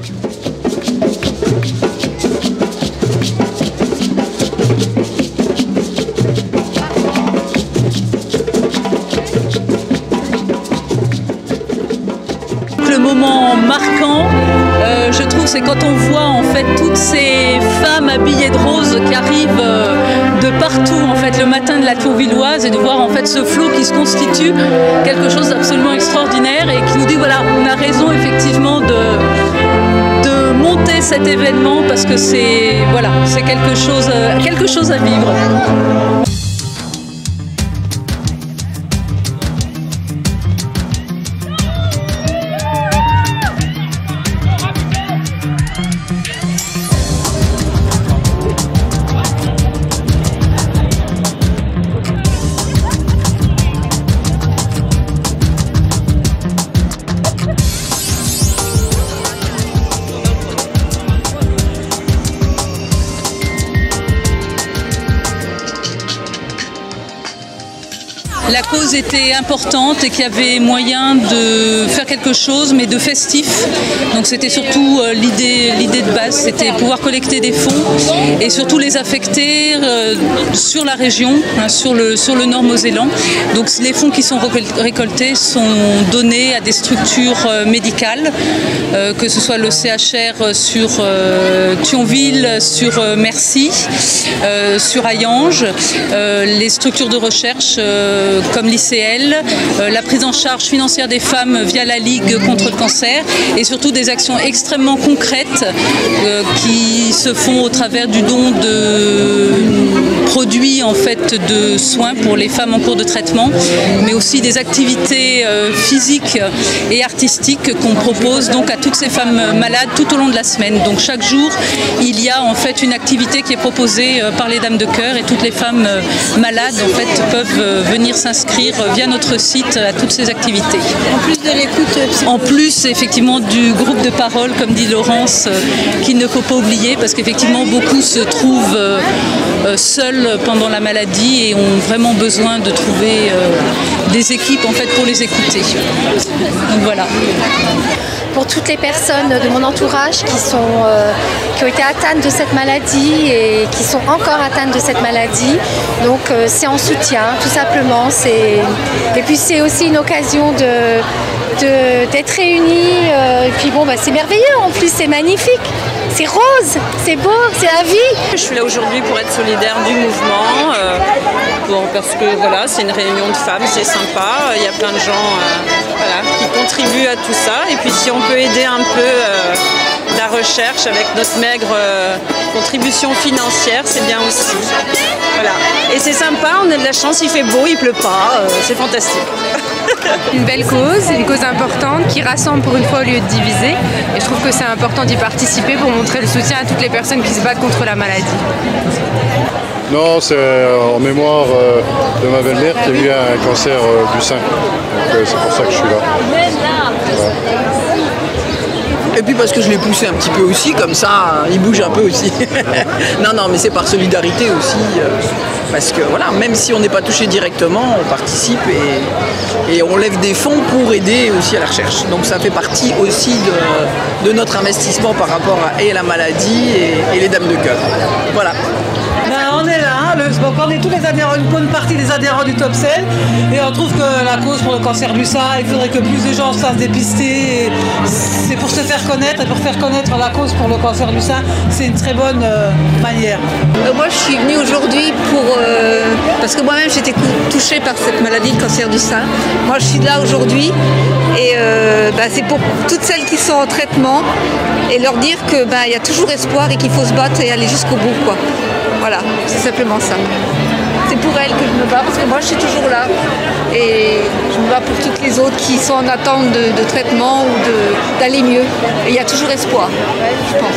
Le moment marquant, je trouve, c'est quand on voit en fait toutes ces femmes habillées de rose qui arrivent de partout en fait le matin de la Tourvilloise, et de voir en fait ce flot qui se constitue, quelque chose d'absolument extraordinaire, et qui nous dit voilà, on a raison effectivement de monter cet événement, parce que c'est voilà, c'est quelque chose à vivre. La cause était importante et qu'il y avait moyen de faire quelque chose, mais de festif. Donc c'était surtout l'idée de base, c'était pouvoir collecter des fonds et surtout les affecter sur la région, hein, sur le Nord Mosellan. Donc les fonds qui sont récoltés sont donnés à des structures médicales, que ce soit le CHR sur Thionville, sur Mercy, sur Hayange, les structures de recherche comme l'ICL, la prise en charge financière des femmes via la Ligue contre le cancer, et surtout des actions extrêmement concrètes qui se font au travers du don de produits en fait de soins pour les femmes en cours de traitement, mais aussi des activités physiques et artistiques qu'on propose donc à toutes ces femmes malades tout au long de la semaine. Donc chaque jour, il y a en fait une activité qui est proposée par les Dames de Cœur, et toutes les femmes malades en fait peuvent venir s'inscrire via notre site à toutes ces activités. En plus de l'écoute psychologique. En plus effectivement du groupe de parole, comme dit Laurence, qu'il ne faut pas oublier, parce qu'effectivement beaucoup se trouvent seuls pendant la maladie et ont vraiment besoin de trouver des équipes en fait pour les écouter. Donc voilà. Pour toutes les personnes de mon entourage qui ont été atteintes de cette maladie et qui sont encore atteintes de cette maladie. Donc c'est en soutien, tout simplement. Et puis c'est aussi une occasion d'être réunis. Et puis bon, c'est merveilleux, en plus c'est magnifique. C'est rose, c'est beau, c'est la vie. Je suis là aujourd'hui pour être solidaire du mouvement, parce que voilà, c'est une réunion de femmes, c'est sympa. Il y a plein de gens qui contribuent à tout ça. Et puis si on peut aider un peu la recherche avec notre maigre contribution financière, c'est bien aussi. Voilà. Et c'est sympa, on a de la chance, il fait beau, il pleut pas, c'est fantastique. Une belle cause, une cause importante qui rassemble pour une fois au lieu de diviser. Et je trouve que c'est important d'y participer pour montrer le soutien à toutes les personnes qui se battent contre la maladie. Non, c'est en mémoire de ma belle-mère qui a eu un cancer du sein. Donc c'est pour ça que je suis là. Voilà. Et puis parce que je l'ai poussé un petit peu aussi, comme ça, il bouge un peu aussi. Non, mais c'est par solidarité aussi. Parce que voilà, même si on n'est pas touché directement, on participe et on lève des fonds pour aider aussi à la recherche. Donc ça fait partie aussi de notre investissement par rapport à la maladie et les Dames de Cœur. Voilà. On est là, on est tous les adhérents, une bonne partie des adhérents du Top Cell, et on trouve que la cause pour le cancer du sein, il faudrait que plus de gens se fassent dépister. C'est pour se faire connaître, et pour faire connaître la cause pour le cancer du sein, c'est une très bonne manière. Moi je suis venue aujourd'hui parce que moi-même j'étais touchée par cette maladie, le cancer du sein. Moi je suis là aujourd'hui et c'est pour toutes celles qui sont en traitement et leur dire que il y a toujours espoir et qu'il faut se battre et aller jusqu'au bout, quoi. Voilà, c'est simplement ça. C'est pour elles que je me bats, parce que moi je suis toujours là. Et je me bats pour toutes les autres qui sont en attente de traitement ou d'aller mieux. Et il y a toujours espoir, je pense.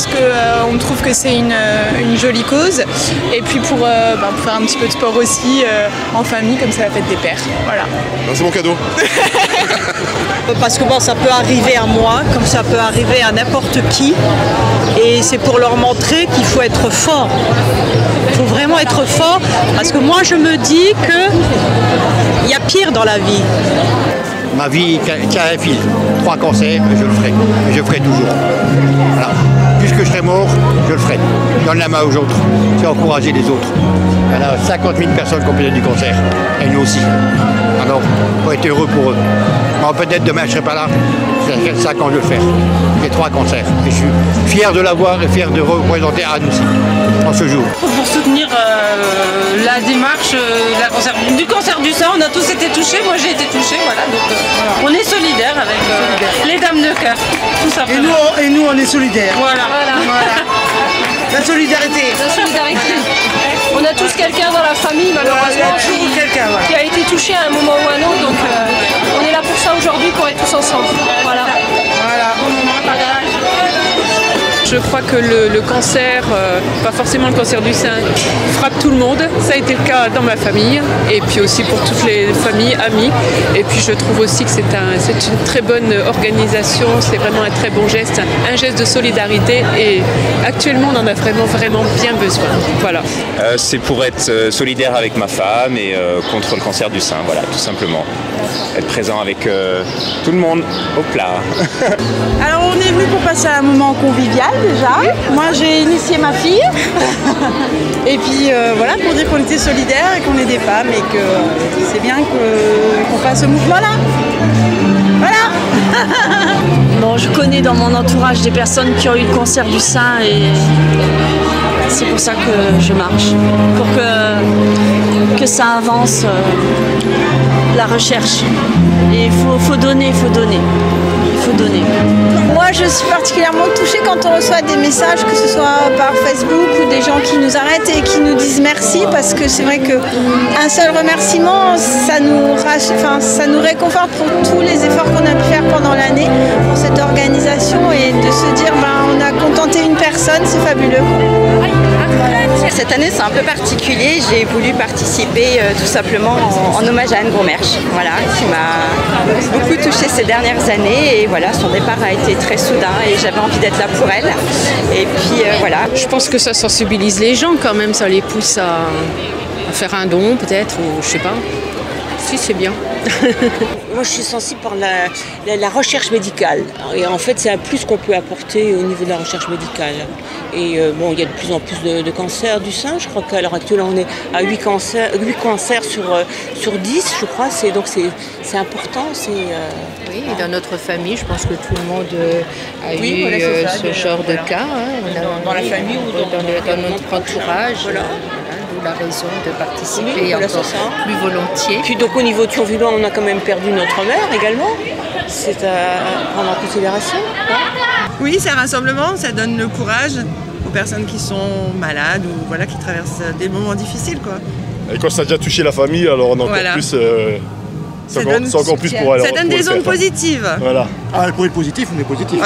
parce qu'on trouve que c'est une jolie cause. Et puis pour faire un petit peu de sport aussi en famille, comme c'est la fête des pères. Voilà. C'est mon cadeau. Parce que bon, ça peut arriver à moi, comme ça peut arriver à n'importe qui. Et c'est pour leur montrer qu'il faut être fort. Il faut vraiment être fort, parce que moi je me dis qu'il y a pire dans la vie. Ma vie tient un fil. 3 cancers, je le ferai. Je ferai toujours. Voilà. Puisque je serai mort, je le ferai. Je donne la main aux autres. C'est encourager les autres. Il y en a 50 000 personnes qui ont payé du cancer. Et nous aussi. Alors, il faut être heureux pour eux. Bon, peut-être demain je ne serai pas là. J'ai 5 ans de le faire. J'ai 3 cancers. Et je suis fier de l'avoir et fier de représenter Anne aussi, en ce jour. Pour soutenir la démarche du cancer du sein, on a tous été touchés. Moi j'ai été touchée, voilà. Donc on est solidaires avec les dames de cœur, tout simplement. Et nous on est solidaires. Voilà. La solidarité. La solidarité. On a tous quelqu'un dans la famille, malheureusement, qui a été touché à un moment ou à un autre. Donc on est là pour ça aujourd'hui, pour être tous ensemble. Voilà. Je crois que le cancer, pas forcément le cancer du sein, frappe tout le monde. Ça a été le cas dans ma famille et puis aussi pour toutes les familles, amis. Et puis je trouve aussi que c'est une très bonne organisation, c'est vraiment un très bon geste, un geste de solidarité et actuellement on en a vraiment bien besoin. Voilà. C'est pour être solidaire avec ma femme et contre le cancer du sein, voilà, tout simplement. Être présent avec tout le monde au plat. Alors on est venu pour passer un moment convivial déjà. Moi j'ai initié ma fille. Et puis voilà, pour dire qu'on était solidaires et qu'on est des femmes et que c'est bien qu'on fasse ce mouvement-là. Voilà. Bon, je connais dans mon entourage des personnes qui ont eu le cancer du sein et c'est pour ça que je marche. Pour que ça avance la recherche. Et il faut donner, il faut donner. Moi, je suis particulièrement touchée quand on reçoit des messages, que ce soit par Facebook ou des gens qui nous arrêtent et qui nous disent merci, parce que c'est vrai qu'un seul remerciement, ça nous réconforte pour tous les efforts qu'on a pu faire pendant l'année pour cette organisation et de se dire on a contenté une personne, c'est fabuleux. Cette année c'est un peu particulier, j'ai voulu participer tout simplement en hommage à Anne Gromersch, voilà, qui m'a beaucoup touchée ces dernières années et voilà, son départ a été très soudain et j'avais envie d'être là pour elle. Et puis voilà. Je pense que ça sensibilise les gens quand même, ça les pousse à faire un don peut-être, ou je sais pas. Si, c'est bien. Moi, je suis sensible par la recherche médicale. Et en fait, c'est un plus qu'on peut apporter au niveau de la recherche médicale. Et bon, il y a de plus en plus de cancers du sein. Je crois qu'à l'heure actuelle, on est à 8 cancers sur 10, je crois. Donc, c'est important. Oui, et dans notre famille, je pense que tout le monde a eu ce genre de cas. Dans la famille ou dans notre entourage. Voilà. La raison de participer encore plus volontiers. Puis donc au niveau de Thionville, on a quand même perdu notre mère également. C'est à prendre en considération. Oui, c'est un rassemblement, ça donne le courage aux personnes qui sont malades ou voilà, qui traversent des moments difficiles, quoi. Et quand ça a déjà touché la famille, alors on a encore plus... C'est encore plus pour aller. Ça donne des ondes positives. Voilà. Ah, pour être positif, on est positif.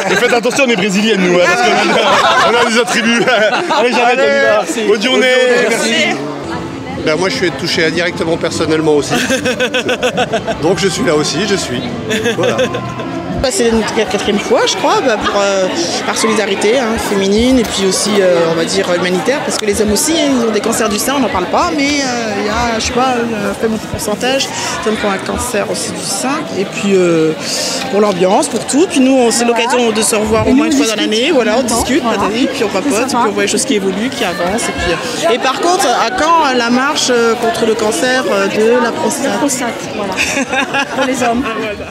Et faites attention, on est brésiliennes nous, parce qu'on a des attributs. Allez, j'arrête, on y va. Bonne journée. Merci. Ben, moi, je suis touché indirectement personnellement aussi. Donc, je suis là aussi, je suis. Voilà. C'est notre 4e fois, je crois, par solidarité féminine et puis aussi, on va dire, humanitaire, parce que les hommes aussi, ils ont des cancers du sein, on n'en parle pas, mais il y a, je sais pas, un faible pourcentage d'hommes qui ont un cancer aussi du sein. Et puis, pour l'ambiance, pour tout. Puis nous, c'est l'occasion de se revoir au moins une fois dans l'année, voilà, on discute, puis on papote, puis on voit les choses qui évoluent, qui avancent. Et par contre, à quand la marche contre le cancer de la prostate? Voilà. Pour les hommes. Voilà.